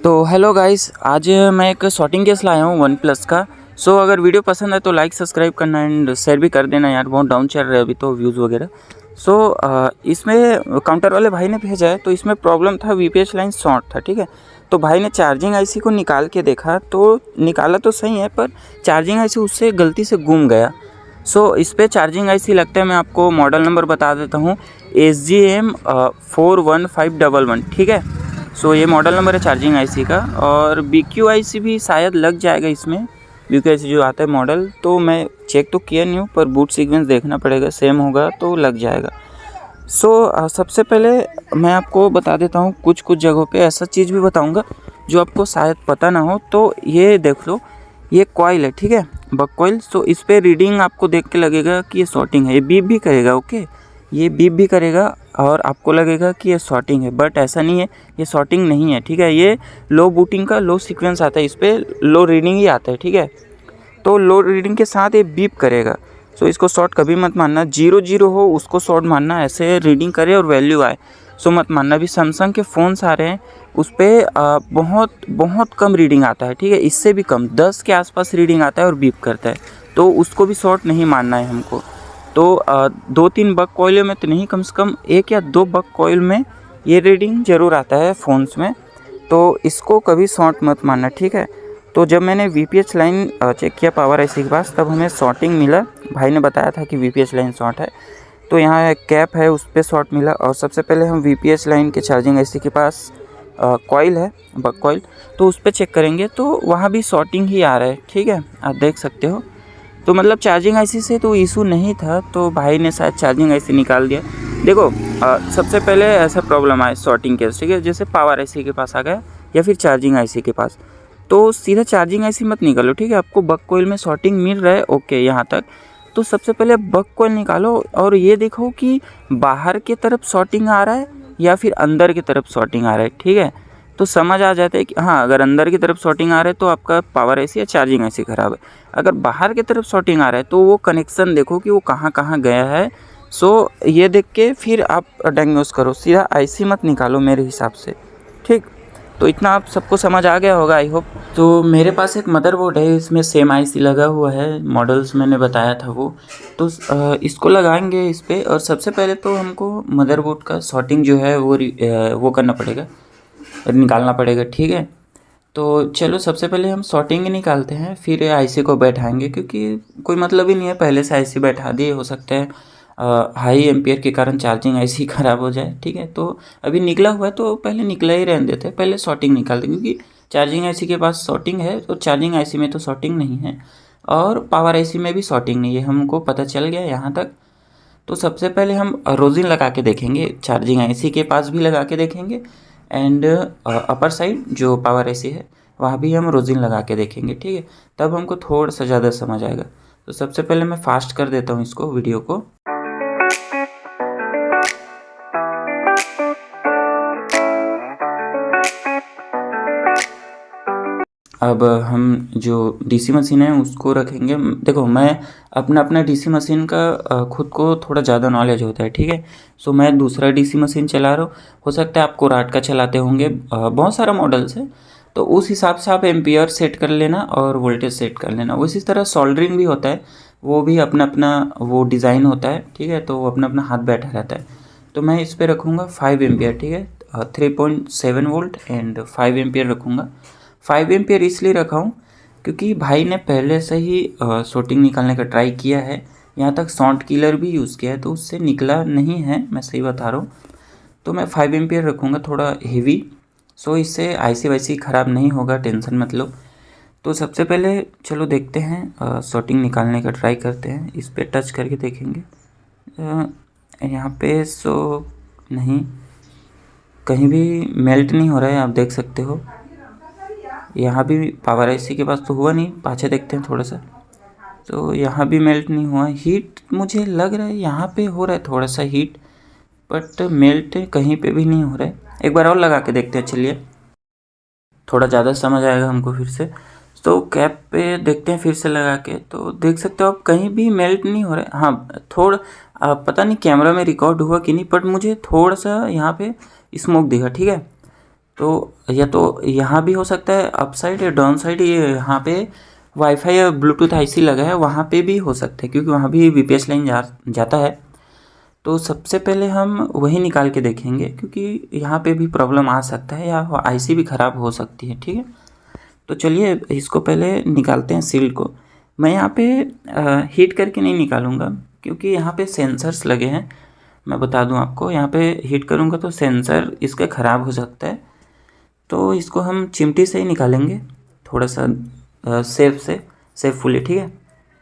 तो hello guys, आज मैं एक शॉटिंग केस लाया हूँ वन प्लस का। अगर वीडियो पसंद है तो लाइक सब्सक्राइब करना एंड शेयर भी कर देना यार, बहुत डाउन चल रहा है अभी तो व्यूज़ वगैरह। इसमें काउंटर वाले भाई ने भेजा है, तो इसमें प्रॉब्लम था वीपीएच लाइन शॉर्ट था, ठीक है। तो भाई ने चार्जिंग आईसी को निकाल के देखा, तो निकाला तो सही है पर चार्जिंग आईसी उससे गलती से गुम गया। इस पर चार्जिंग आईसी लगता है, मैं आपको मॉडल नंबर बता देता हूँ, SGM 41511, ठीक है। ये मॉडल नंबर है चार्जिंग आईसी का। और BQ आईसी भी शायद लग जाएगा इसमें, BQ आईसी जो आता है मॉडल, तो मैं चेक तो किया नहीं हूँ पर बूट सीक्वेंस देखना पड़ेगा, सेम होगा तो लग जाएगा। सबसे पहले मैं आपको बता देता हूँ, कुछ जगहों पे ऐसा चीज़ भी बताऊँगा जो आपको शायद पता ना हो। तो ये देख लो, ये कॉइल है, ठीक है, बक कॉइल। इस पर रीडिंग आपको देख के लगेगा कि ये शॉर्टिंग है, ये बीप भी करेगा, ओके, ये बीप भी करेगा और आपको लगेगा कि ये शॉर्टिंग है, बट ऐसा नहीं है, ये शॉर्टिंग नहीं है, ठीक है। ये लो बूटिंग का लो सीक्वेंस आता है, इस पर लो रीडिंग ही आता है, ठीक है। तो लो रीडिंग के साथ ये बीप करेगा। इसको शॉर्ट कभी मत मानना, 0 हो उसको शॉर्ट मानना, ऐसे रीडिंग करे और वैल्यू आए मत मानना। अभी सैमसंग के फ़ोन्स आ रहे हैं, उस पर बहुत बहुत कम रीडिंग आता है, ठीक है, इससे भी कम 10 के आसपास रीडिंग आता है और बीप करता है, तो उसको भी शॉर्ट नहीं मानना है हमको। तो 2-3 बक कॉइल में तो नहीं, कम से कम 1 या 2 बक कॉइल में ये रीडिंग ज़रूर आता है फ़ोन्स में, तो इसको कभी शॉर्ट मत मानना, ठीक है। तो जब मैंने वीपीएच लाइन चेक किया पावर आईसी के पास, तब हमें शॉर्टिंग मिला। भाई ने बताया था कि वीपीएच लाइन शॉर्ट है, तो यहाँ एक कैप है उस पर शॉर्ट मिला। और सबसे पहले हम वीपीएच लाइन के चार्जिंग आईसी के पास कॉइल है, बक कॉइल, तो उस पर चेक करेंगे तो वहाँ भी शॉर्टिंग ही आ रहा है, ठीक है, आप देख सकते हो। तो मतलब चार्जिंग आईसी से तो इशू नहीं था, तो भाई ने शायद चार्जिंग आईसी निकाल दिया। देखो, सबसे पहले ऐसा प्रॉब्लम आया शॉर्टिंग केस, ठीक है, जैसे पावर आईसी के पास आ गया या फिर चार्जिंग आईसी के पास, तो सीधा चार्जिंग आईसी मत निकालो, ठीक है। आपको बक कॉइल में शॉर्टिंग मिल रहा है, ओके, यहाँ तक। तो सबसे पहले बक कॉइल निकालो और ये देखो कि बाहर की तरफ शॉर्टिंग आ रहा है या फिर अंदर की तरफ शॉर्टिंग आ रहा है, ठीक है। तो समझ आ जाता है कि हाँ, अगर अंदर की तरफ शॉर्टिंग आ रहा है तो आपका पावर आईसी या चार्जिंग आईसी ख़राब है। अगर बाहर की तरफ शॉर्टिंग आ रहा है तो वो कनेक्शन देखो कि वो कहाँ कहाँ गया है। ये देख के फिर आप डायग्नोस करो, सीधा आईसी मत निकालो मेरे हिसाब से, ठीक। तो इतना आप सबको समझ आ गया होगा, आई होप। तो मेरे पास एक मदरबोर्ड है, इसमें सेम आईसी लगा हुआ है, मॉडल्स मैंने बताया था वो। तो इसको लगाएंगे इस पर, और सबसे पहले तो हमको मदरबोर्ड का शॉर्टिंग जो है वो करना पड़ेगा, निकालना पड़ेगा, ठीक है। तो चलो सबसे पहले हम शॉर्टिंग ही निकालते हैं, फिर आईसी को बैठाएंगे, क्योंकि कोई मतलब ही नहीं है पहले से आईसी बैठा दिए, हो सकता है हाई एम्पियर के कारण चार्जिंग आईसी ख़राब हो जाए, ठीक है। तो अभी निकला हुआ है तो पहले निकला ही रहने देते हैं, पहले शॉर्टिंग निकाल दें, क्योंकि चार्जिंग आईसी के पास शॉर्टिंग है तो चार्जिंग आईसी में तो शॉर्टिंग नहीं है, और पावर आईसी में भी शॉर्टिंग नहीं है, हमको पता चल गया यहाँ तक। तो सबसे पहले हम रोजिन लगा के देखेंगे, चार्जिंग आईसी के पास भी लगा के देखेंगे, एंड अपर साइड जो पावर आईसी है वहाँ भी हम रोजिन लगा के देखेंगे, ठीक है। तब हमको थोड़ा सा ज़्यादा समझ आएगा। तो सबसे पहले मैं फास्ट कर देता हूँ इसको, वीडियो को। अब हम जो डीसी मशीन है उसको रखेंगे। देखो, मैं अपना डीसी मशीन का खुद को थोड़ा ज़्यादा नॉलेज होता है, ठीक है। मैं दूसरा डीसी मशीन चला रहा हूँ, हो सकता है आपको राट का चलाते होंगे, बहुत सारा मॉडल्स है, तो उस हिसाब से आप एम्पियर सेट कर लेना और वोल्टेज सेट कर लेना। उसी तरह सोल्डरिंग भी होता है, वो भी अपना अपना वो डिज़ाइन होता है, ठीक है, तो वो अपना अपना हाथ बैठा रहता है। तो मैं इस पर रखूँगा 5 एम्पियर, ठीक है, 3.7 वोल्ट एंड 5 एम्पियर रखूँगा। 5 एम्पियर इसलिए रखा हूँ क्योंकि भाई ने पहले से ही शॉर्टिंग निकालने का ट्राई किया है, यहाँ तक शॉर्ट किलर भी यूज़ किया है, तो उससे निकला नहीं है, मैं सही बता रहा हूँ। तो मैं 5 एम्पियर रखूँगा, थोड़ा हेवी, इससे आईसी वाईसी ख़राब नहीं होगा, टेंशन मत लो। तो सबसे पहले चलो देखते हैं, शॉर्टिंग निकालने का ट्राई करते हैं, इस पर टच करके देखेंगे। यहाँ पे नहीं, कहीं भी मेल्ट नहीं हो रहा है, आप देख सकते हो। यहाँ भी पावर आईसी के पास तो हुआ नहीं, पाछे देखते हैं थोड़ा सा, तो यहाँ भी मेल्ट नहीं हुआ। हीट मुझे लग रहा है यहाँ पे हो रहा है थोड़ा सा हीट, बट मेल्ट कहीं पे भी नहीं हो रहा है। एक बार और लगा के देखते हैं, चलिए, थोड़ा ज़्यादा समझ आएगा हमको फिर से। तो कैप पे देखते हैं फिर से लगा के, तो देख सकते हो आप, कहीं भी मेल्ट नहीं हो रहा है। हाँ, थोड़ा पता नहीं कैमरा में रिकॉर्ड हुआ कि नहीं, बट मुझे थोड़ा सा यहाँ पे स्मोक दिखा, ठीक है। तो या तो यहाँ भी हो सकता है अप साइड या डाउन साइड, ये यहाँ पे वाईफाई या ब्लूटूथ आईसी लगा है वहाँ पे भी हो सकता है, क्योंकि वहाँ भी वीपीएस लाइन जाता है। तो सबसे पहले हम वही निकाल के देखेंगे, क्योंकि यहाँ पे भी प्रॉब्लम आ सकता है या आईसी भी ख़राब हो सकती है। ठीक है, तो चलिए इसको पहले निकालते हैं सील को। मैं यहाँ पे हीट करके नहीं निकालूँगा, क्योंकि यहाँ पे सेंसर्स लगे हैं। मैं बता दूँ आपको, यहाँ पे हीट करूँगा तो सेंसर इसका ख़राब हो सकता है, तो इसको हम चिमटी से ही निकालेंगे, थोड़ा सा सेफफुली। ठीक है,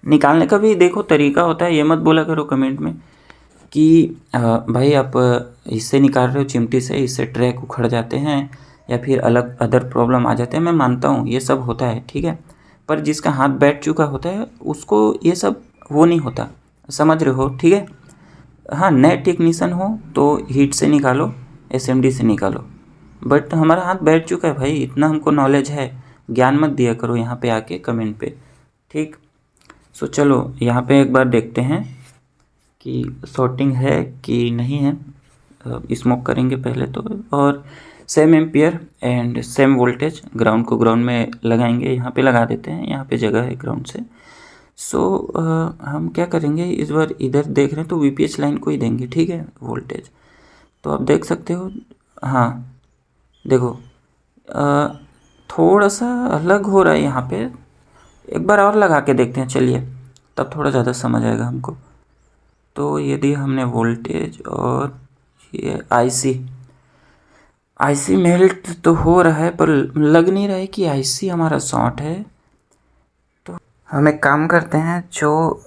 निकालने का भी देखो तरीका होता है, ये मत बोला करो कमेंट में कि भाई आप इससे निकाल रहे हो चिमटी से, इससे ट्रैक उखड़ जाते हैं या फिर अलग अदर प्रॉब्लम आ जाते हैं। मैं मानता हूँ ये सब होता है, ठीक है, पर जिसका हाथ बैठ चुका होता है उसको ये सब वो नहीं होता, समझ रहे हो? ठीक है, हाँ, नए टेक्नीशियन हो तो हीट से निकालो, एसएमडी से निकालो, बट हमारा हाथ बैठ चुका है भाई, इतना हमको नॉलेज है, ज्ञान मत दिया करो यहाँ पे आके कमेंट पे। ठीक, सो चलो यहाँ पे एक बार देखते हैं कि सॉर्टिंग है कि नहीं है। स्मोक करेंगे पहले तो, और same ampere and same voltage, ground को ग्राउंड में लगाएंगे, यहाँ पे लगा देते हैं, यहाँ पे जगह है ग्राउंड से। सो हम क्या करेंगे इस बार, इधर देख रहे हैं तो वीपीएच लाइन को ही देंगे, ठीक है, वोल्टेज। तो आप देख सकते हो, हाँ देखो थोड़ा सा अलग हो रहा है यहाँ पे, एक बार और लगा के देखते हैं चलिए, तब थोड़ा ज़्यादा समझ आएगा हमको। तो ये दिया हमने वोल्टेज, और ये आईसी मेल्ट तो हो रहा है, पर लग नहीं रहा है कि आईसी हमारा शॉर्ट है। तो हम एक काम करते हैं, जो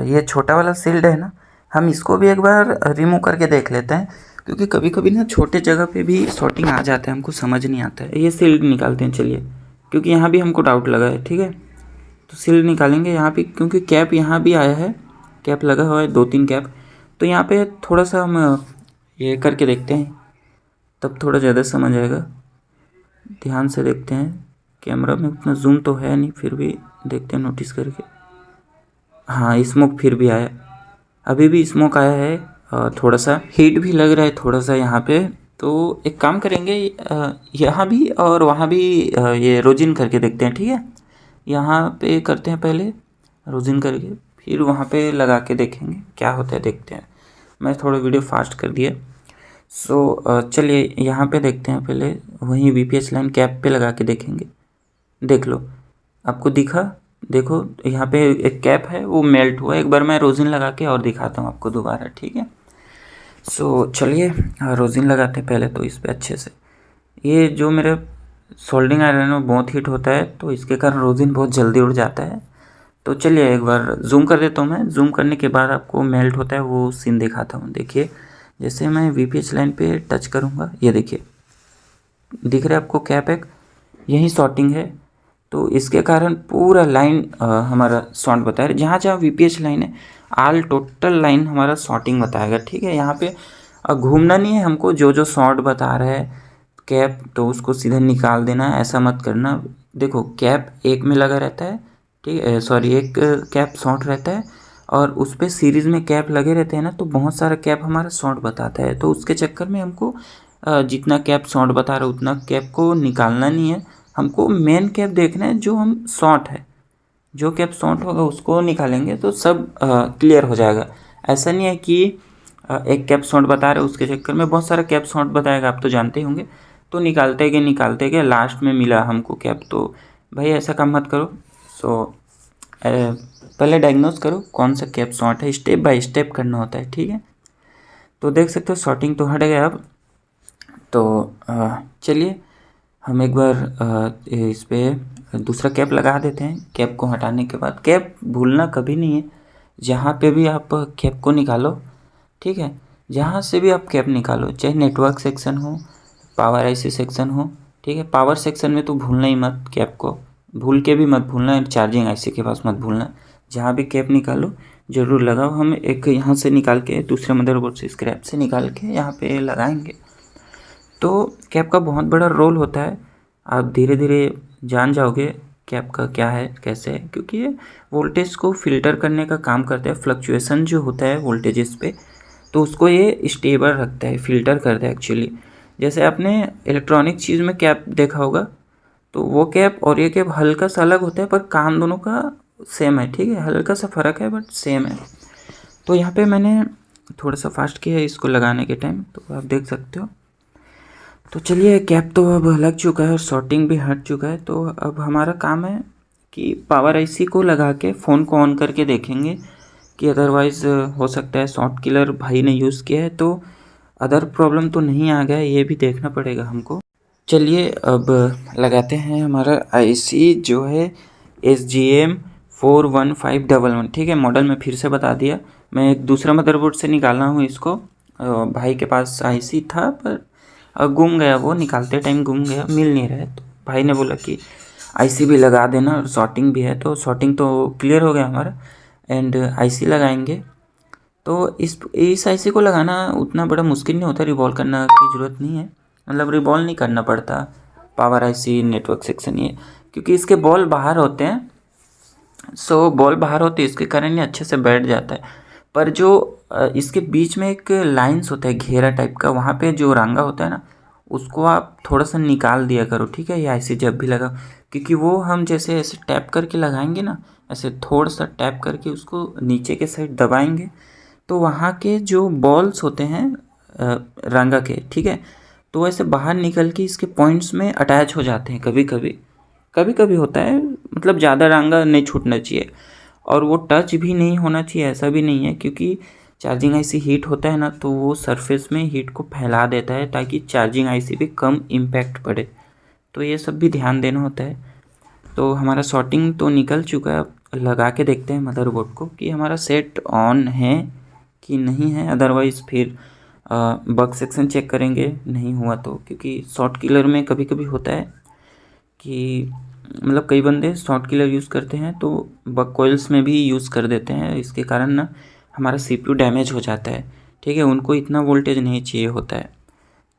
ये छोटा वाला सील्ड है ना, हम इसको भी एक बार रिमूव करके देख लेते हैं, क्योंकि कभी कभी ना छोटे जगह पे भी शॉर्टिंग आ जाता है, हमको समझ नहीं आता है। ये सील्ड निकालते हैं चलिए, क्योंकि यहाँ भी हमको डाउट लगा है। ठीक है, तो सील्ड निकालेंगे यहाँ पे, क्योंकि कैप यहाँ भी आया है, कैप लगा हुआ है 2-3 कैप, तो यहाँ पे थोड़ा सा हम ये करके देखते हैं, तब थोड़ा ज़्यादा समझ आएगा। ध्यान से देखते हैं, कैमरा में उतना जूम तो है नहीं, फिर भी देखते हैं नोटिस करके। हाँ, स्मोक फिर भी आया, अभी भी स्मोक आया है, थोड़ा सा हीट भी लग रहा है थोड़ा सा यहाँ पे। तो एक काम करेंगे, यहाँ भी और वहाँ भी ये रोजिन करके देखते हैं। ठीक है, यहाँ पे करते हैं पहले रोजिन करके, फिर वहाँ पे लगा के देखेंगे क्या होता है, देखते हैं। मैं थोड़ा वीडियो फास्ट कर दिया। सो चलिए यहाँ पे देखते हैं, पहले वहीं वीपीएच लाइन कैप पे लगा के देखेंगे। देख लो, आपको दिखा? देखो यहाँ पे एक कैप है, वो मेल्ट हुआ। एक बार मैं रोजिन लगा के और दिखाता हूँ आपको दोबारा। ठीक है, सो चलिए रोजिन लगाते हैं पहले तो इस पर अच्छे से। ये जो मेरे सोल्डिंग आयरन में बहुत हीट होता है, तो इसके कारण रोजिन बहुत जल्दी उड़ जाता है। तो चलिए एक बार जूम कर देता हूँ मैं, जूम करने के बाद आपको मेल्ट होता है वो सीन दिखाता हूँ। देखिए, जैसे मैं वीपीएच लाइन पे टच करूँगा, ये देखिए दिख रहा है आपको कैप एक, यही शॉर्टिंग है। तो इसके कारण पूरा लाइन हमारा शॉर्ट बता रहा है, जहाँ जहाँ वीपीएच लाइन है ऑल टोटल लाइन हमारा शॉर्टिंग बताएगा। ठीक है, यहाँ पे घूमना नहीं है हमको, जो जो शॉर्ट बता रहा है कैप, तो उसको सीधा निकाल देना है, ऐसा मत करना। देखो कैप एक में लगा रहता है, ठीक है, सॉरी एक कैप शॉर्ट रहता है, और उस पर सीरीज़ में कैप लगे रहते हैं ना, तो बहुत सारा कैप हमारा शॉर्ट बताता है। तो उसके चक्कर में हमको जितना कैप शॉर्ट बता रहा है उतना कैप को निकालना नहीं है, हमको मेन कैप देखना है जो हम शॉर्ट है। जो कैप शॉर्ट होगा उसको निकालेंगे तो सब क्लियर हो जाएगा। ऐसा नहीं है कि एक कैप शॉर्ट बता रहे उसके चक्कर में बहुत सारा कैप शॉर्ट बताएगा, आप तो जानते ही होंगे, तो निकालते गए लास्ट में मिला हमको कैप। तो भाई ऐसा काम मत करो। सो पहले डायग्नोज करो कौन सा कैप शॉर्ट है, स्टेप बाय स्टेप करना होता है। ठीक है, तो देख सकते हो शॉर्टिंग तो हट गया अब। तो चलिए हम एक बार इस पर दूसरा कैप लगा देते हैं। कैप को हटाने के बाद, कैप भूलना कभी नहीं है, जहाँ पे भी आप कैप को निकालो, ठीक है, जहाँ से भी आप कैप निकालो, चाहे नेटवर्क सेक्शन हो, पावर आईसी सेक्शन हो, ठीक है, पावर सेक्शन में तो भूलना ही मत, कैप को भूल के भी मत भूलना, चार्जिंग आईसी के पास मत भूलना। जहाँ भी कैप निकालो ज़रूर लगाओ। हम एक यहाँ से निकाल के दूसरे मदरबोर्ड से स्क्रैप से निकाल के यहाँ पे लगाएंगे। तो कैप का बहुत बड़ा रोल होता है, आप धीरे धीरे जान जाओगे कैप का क्या है कैसे है, क्योंकि ये वोल्टेज को फ़िल्टर करने का काम करता है। फ्लक्चुएसन जो होता है वोल्टेजेस पे, तो उसको ये स्टेबल रखता है, फ़िल्टर करता है एक्चुअली। जैसे आपने इलेक्ट्रॉनिक चीज़ में कैप देखा होगा, तो वो कैप और ये कैप हल्का सा अलग होता है, पर काम दोनों का सेम है, ठीक है, हल्का सा फ़र्क है बट सेम है। तो यहाँ पे मैंने थोड़ा सा फास्ट किया है इसको लगाने के टाइम, तो आप देख सकते हो। तो चलिए, कैप तो अब लग चुका है और शॉर्टिंग भी हट चुका है। तो अब हमारा काम है कि पावर आईसी को लगा के फ़ोन को ऑन करके देखेंगे कि अदरवाइज़ हो सकता है शॉर्ट किलर भाई ने यूज़ किया है, तो अदर प्रॉब्लम तो नहीं आ गया, ये भी देखना पड़ेगा हमको। चलिए अब लगाते हैं हमारा आईसी जो है SGM 41511, ठीक है। मॉडल में फिर से बता दिया, मैं एक दूसरा मदरबोर्ड से निकाला हूँ इसको। भाई के पास आईसी था पर गुम गया, वो निकालते टाइम गुम गया, मिल नहीं रहा है। तो भाई ने बोला कि आईसी भी लगा देना, और शॉर्टिंग भी है, तो शॉर्टिंग तो क्लियर हो गया हमारा एंड आईसी लगाएंगे। तो इस आईसी को लगाना उतना बड़ा मुश्किल नहीं होता, रिवॉल्व करना की ज़रूरत नहीं है, मतलब रिवॉल्व नहीं करना पड़ता पावर आईसी नेटवर्क सेक्शन ये, क्योंकि इसके बॉल बाहर होते हैं। सो बॉल बाहर होते हैं, इसके कारण ये अच्छे से बैठ जाता है। पर जो इसके बीच में एक लाइंस होता है घेरा टाइप का, वहाँ पे जो रांगा होता है ना, उसको आप थोड़ा सा निकाल दिया करो, ठीक है, ये आईसी जब भी लगा, क्योंकि वो हम जैसे ऐसे टैप करके लगाएंगे ना, ऐसे थोड़ा सा टैप करके उसको नीचे के साइड दबाएंगे, तो वहाँ के जो बॉल्स होते हैं रांगा के, ठीक है, तो ऐसे बाहर निकल के इसके पॉइंट्स में अटैच हो जाते हैं। कभी कभी होता है, मतलब ज़्यादा रांगा नहीं छूटना चाहिए, और वो टच भी नहीं होना चाहिए, ऐसा भी नहीं है, क्योंकि चार्जिंग आईसी हीट होता है ना, तो वो सरफेस में हीट को फैला देता है ताकि चार्जिंग आईसी पे कम इम्पैक्ट पड़े। तो ये सब भी ध्यान देना होता है। तो हमारा शॉर्टिंग तो निकल चुका है, अब लगा के देखते हैं मदरबोर्ड को कि हमारा सेट ऑन है कि नहीं है, अदरवाइज़ फिर बग सेक्शन चेक करेंगे, नहीं हुआ तो, क्योंकि शॉर्ट किलर में कभी कभी होता है कि मतलब कई बंदे शॉर्ट किलर यूज़ करते हैं तो बग कॉइल्स में भी यूज़ कर देते हैं, इसके कारण ना हमारा CPU डैमेज हो जाता है, ठीक है, उनको इतना वोल्टेज नहीं चाहिए होता है।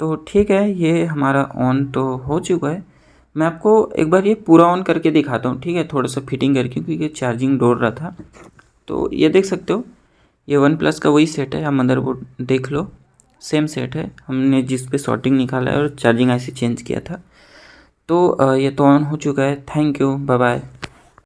तो ठीक है, ये हमारा ऑन तो हो चुका है। मैं आपको एक बार ये पूरा ऑन करके दिखाता हूँ, ठीक है, थोड़ा सा फिटिंग करके, क्योंकि चार्जिंग डोल रहा था। तो ये देख सकते हो, ये OnePlus का वही सेट है, आप मदरबोर्ड देख लो, सेम सेट है, हमने जिस पे शॉर्टिंग निकाला है और चार्जिंग आईसी चेंज किया था। तो ये तो ऑन हो चुका है। Thank you, bye bye.